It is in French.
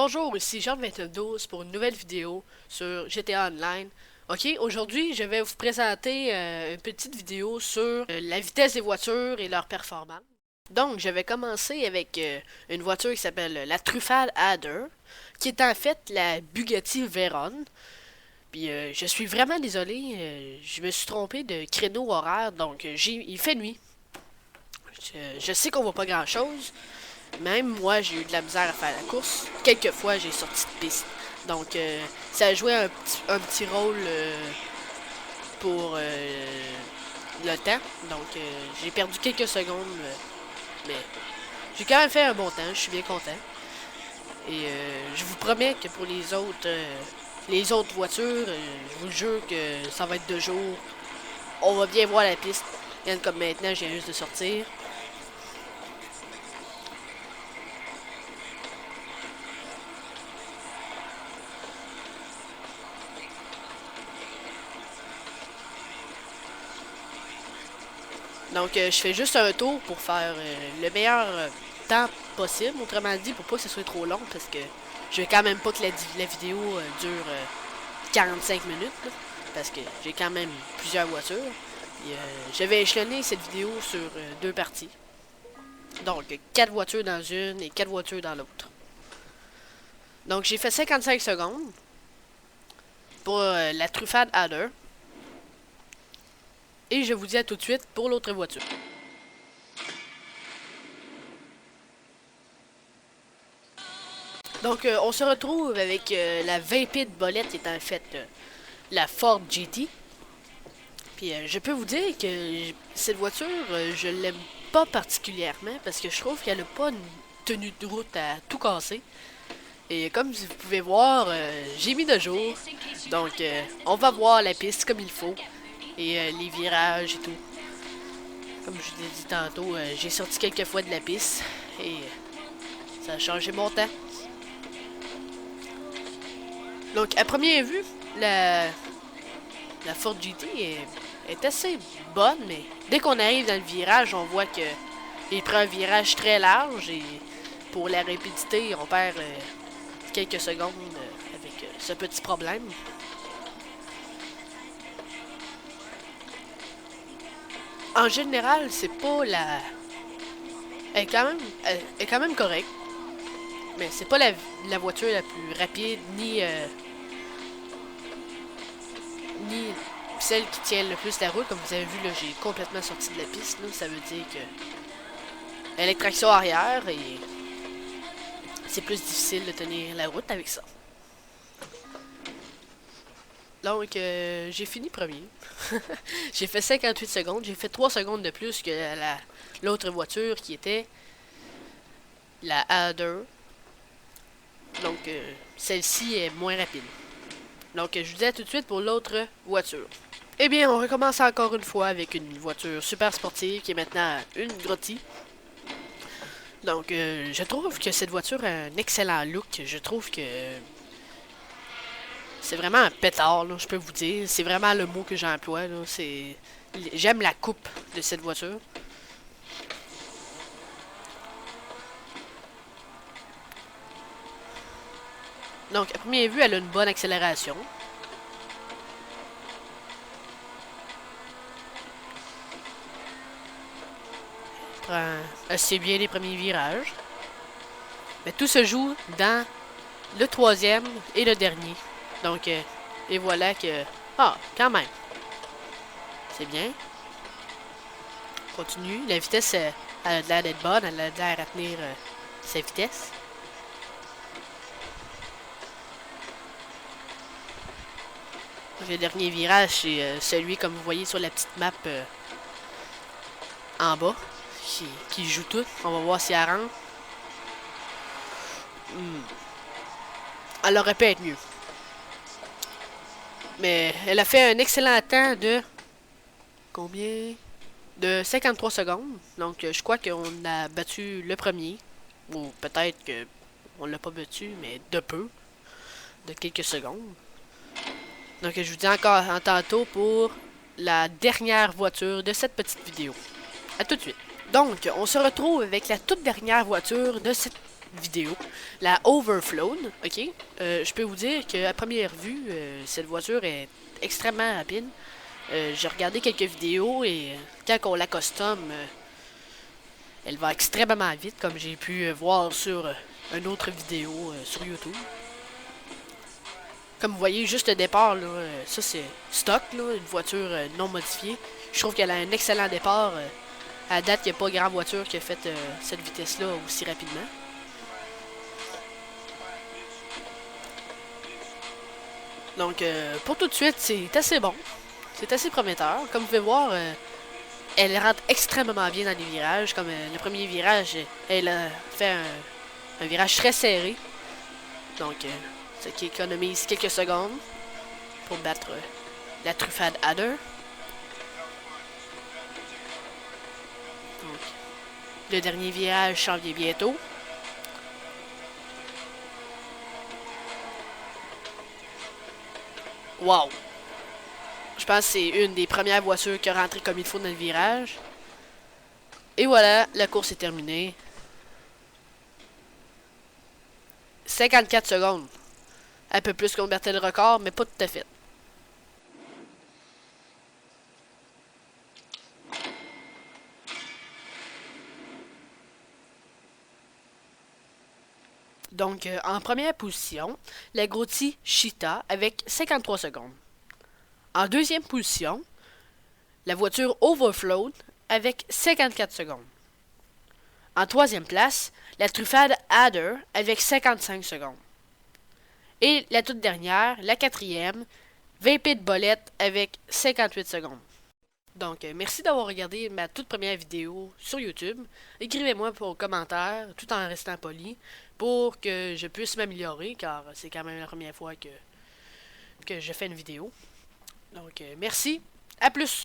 Bonjour, ici Jean2912 pour une nouvelle vidéo sur GTA Online. Ok, aujourd'hui je vais vous présenter une petite vidéo sur la vitesse des voitures et leur performance. Donc je vais commencer avec une voiture qui s'appelle la Truffade Adder, qui est en fait la Bugatti Veyron. Puis je suis vraiment désolé, je me suis trompé de créneau horaire, donc il fait nuit. Je sais qu'on voit pas grand chose. Même moi, j'ai eu de la misère à faire la course. Quelquefois, j'ai sorti de piste. Donc, ça a joué un petit rôle pour le temps. Donc, j'ai perdu quelques secondes. Mais j'ai quand même fait un bon temps. Je suis bien content. Et je vous promets que pour les autres voitures, je vous jure que ça va être de jour. On va bien voir la piste. Regarde comme maintenant, j'ai juste de sortir. Donc, je fais juste un tour pour faire le meilleur temps possible, autrement dit, pour pas que ce soit trop long, parce que je veux quand même pas que la vidéo dure 45 minutes, là, parce que j'ai quand même plusieurs voitures. Et, je vais échelonner cette vidéo sur deux parties. Donc, 4 voitures dans une et 4 voitures dans l'autre. Donc, j'ai fait 55 secondes pour la Truffade Adder. Et je vous dis à tout de suite pour l'autre voiture. Donc, on se retrouve avec la Vapid Bolette qui est en fait la Ford GT. Puis, je peux vous dire que cette voiture, je l'aime pas particulièrement parce que je trouve qu'elle a pas une tenue de route à tout casser. Et comme vous pouvez voir, j'ai mis de jour. Donc, on va voir la piste comme il faut. Et les virages et tout. Comme je vous ai dit tantôt, j'ai sorti quelques fois de la piste. Et ça a changé mon temps. Donc, à première vue, la Ford GT est assez bonne, mais dès qu'on arrive dans le virage, on voit que il prend un virage très large et pour la rapidité, on perd quelques secondes avec ce petit problème. En général, c'est pas la... Elle est quand même correcte, mais c'est pas la voiture la plus rapide, ni celle qui tient le plus la route. Comme vous avez vu, là, j'ai complètement sorti de la piste. Là. Ça veut dire que elle est traction arrière et c'est plus difficile de tenir la route avec ça. Donc, j'ai fini premier. J'ai fait 58 secondes. J'ai fait 3 secondes de plus que l'autre voiture qui était la Adder. Donc, celle-ci est moins rapide. Donc, je vous disais tout de suite pour l'autre voiture. Eh bien, on recommence encore une fois avec une voiture super sportive qui est maintenant une Grotti. Donc, je trouve que cette voiture a un excellent look. Je trouve que c'est vraiment un pétard, là, je peux vous dire. C'est vraiment le mot que j'emploie. J'aime la coupe de cette voiture. Donc, à première vue, elle a une bonne accélération. Elle prend assez bien les premiers virages. Mais tout se joue dans le troisième et le dernier. Donc, et voilà que... Ah, quand même. C'est bien. Continue. La vitesse, elle a l'air d'être bonne. Elle a l'air à tenir sa vitesse. Le dernier virage, c'est celui, comme vous voyez sur la petite map en bas, qui joue tout. On va voir si elle rentre. Elle aurait pu être mieux. Mais elle a fait un excellent temps de... Combien? De 53 secondes. Donc, je crois qu'on a battu le premier. Ou peut-être qu'on l'a pas battu, mais de peu. De quelques secondes. Donc, je vous dis encore en tantôt pour la dernière voiture de cette petite vidéo. A tout de suite. Donc, on se retrouve avec la toute dernière voiture de cette vidéo, la Overflown, ok? Je peux vous dire qu'à première vue, cette voiture est extrêmement rapide. J'ai regardé quelques vidéos et quand on la custom, elle va extrêmement vite, comme j'ai pu voir sur une autre vidéo sur YouTube. Comme vous voyez, juste le départ, là, ça c'est stock, là, une voiture non modifiée. Je trouve qu'elle a un excellent départ. À date, il n'y a pas grand voiture qui a fait cette vitesse-là aussi rapidement. Donc, pour tout de suite, c'est assez bon. C'est assez prometteur. Comme vous pouvez voir, elle rentre extrêmement bien dans les virages. Comme le premier virage, elle a fait un virage très serré. Donc, ce qui économise quelques secondes pour battre la Truffade Adder. Donc, le dernier virage s'en vient bientôt. Wow! Je pense que c'est une des premières voitures qui a rentré comme il faut dans le virage. Et voilà, la course est terminée. 54 secondes. Un peu plus qu'on battait le record, mais pas tout à fait. Donc, en première position, la Grotti Cheetah avec 53 secondes. En deuxième position, la voiture Overflown avec 54 secondes. En troisième place, la Truffade Adder avec 55 secondes. Et la toute dernière, la quatrième, VP de Bolette avec 58 secondes. Donc, merci d'avoir regardé ma toute première vidéo sur YouTube. Écrivez-moi vos commentaires, tout en restant poli, pour que je puisse m'améliorer, car c'est quand même la première fois que je fais une vidéo. Donc, merci, à plus!